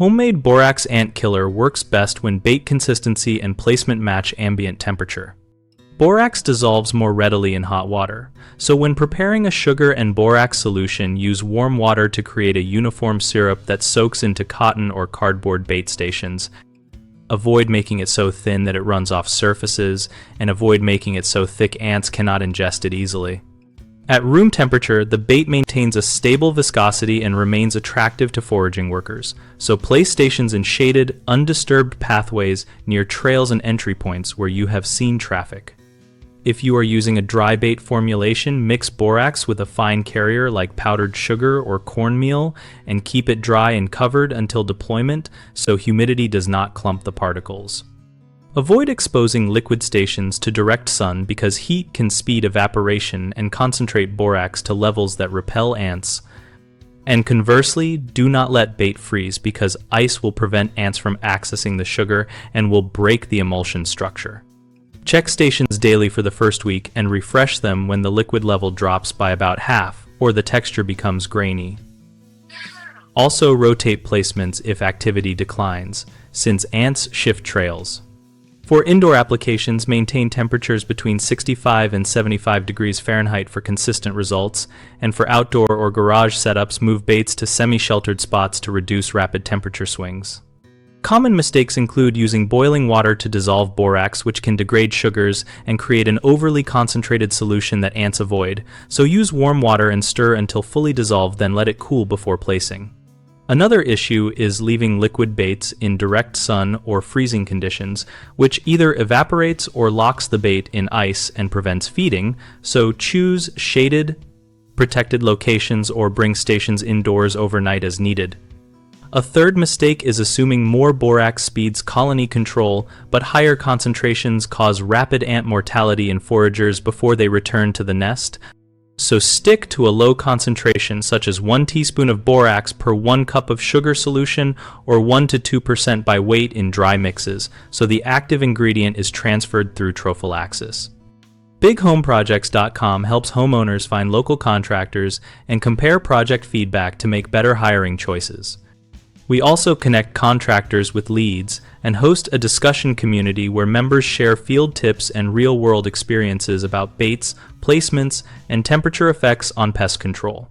Homemade borax ant killer works best when bait consistency and placement match ambient temperature. Borax dissolves more readily in hot water, so when preparing a sugar and borax solution, use warm water to create a uniform syrup that soaks into cotton or cardboard bait stations. Avoid making it so thin that it runs off surfaces, and avoid making it so thick ants cannot ingest it easily. At room temperature, the bait maintains a stable viscosity and remains attractive to foraging workers, so place stations in shaded, undisturbed pathways near trails and entry points where you have seen traffic. If you are using a dry bait formulation, mix borax with a fine carrier like powdered sugar or cornmeal and keep it dry and covered until deployment so humidity does not clump the particles. Avoid exposing liquid stations to direct sun because heat can speed evaporation and concentrate borax to levels that repel ants. And conversely, do not let bait freeze because ice will prevent ants from accessing the sugar and will break the emulsion structure. Check stations daily for the first week and refresh them when the liquid level drops by about half or the texture becomes grainy. Also rotate placements if activity declines, since ants shift trails. For indoor applications, maintain temperatures between 65 and 75 degrees Fahrenheit for consistent results, and for outdoor or garage setups, move baits to semi-sheltered spots to reduce rapid temperature swings. Common mistakes include using boiling water to dissolve borax, which can degrade sugars and create an overly concentrated solution that ants avoid, so use warm water and stir until fully dissolved, then let it cool before placing. Another issue is leaving liquid baits in direct sun or freezing conditions, which either evaporates or locks the bait in ice and prevents feeding, so choose shaded, protected locations or bring stations indoors overnight as needed. A third mistake is assuming more borax speeds colony control, but higher concentrations cause rapid ant mortality in foragers before they return to the nest. So stick to a low concentration such as 1 teaspoon of borax per 1 cup of sugar solution or 1 to 2% by weight in dry mixes, so the active ingredient is transferred through trophallaxis. BigHomeProjects.com helps homeowners find local contractors and compare project feedback to make better hiring choices. We also connect contractors with leads and host a discussion community where members share field tips and real-world experiences about baits, placements, and temperature effects on pest control.